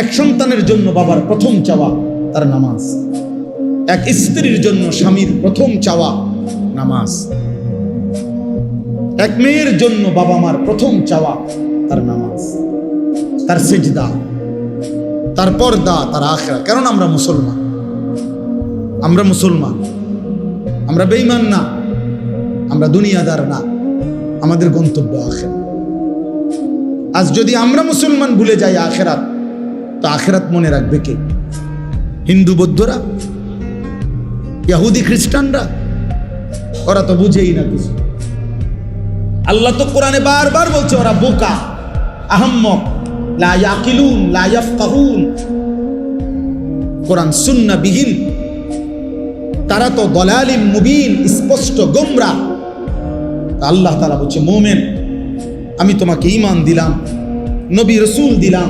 এক সন্তানের জন্য বাবার প্রথম চাওয়া তার নামাজ, এক স্ত্রীর জন্য স্বামীর প্রথম চাওয়া নামাজ, এক মেয়ের জন্য বাবা মার প্রথম চাওয়া তার নামাজ, তার সিজদা, তার পর্দা, তার আখিরাত। কারণ আমরা মুসলমান, আমরা বেঈমান না, আমরা দুনিয়াদার না, আমাদের গন্তব্য আখিরাত। আজ যদি আমরা মুসলমান ভুলে যাই আখিরাত, তো আখিরাত মনে রাখবে কে? হিন্দু বৌদ্ধরা, ইহুদি খ্রিস্টানরা? ওরা তো বুঝেই না কিছু। আল্লাহ তো কোরআনে বারবার বলছে ওরা বোকা, আহম্মক, লা ইয়াকিলুন, লা ইয়াফকাহুন। কোরআন সুন্নাহ বিহীন, তারা তো দলালিম মুবিন, স্পষ্ট গোমরা। আল্লাহ তাআলা বলছে, মুমিন, আমি তোমাকে ঈমান দিলাম, নবী রাসূল দিলাম,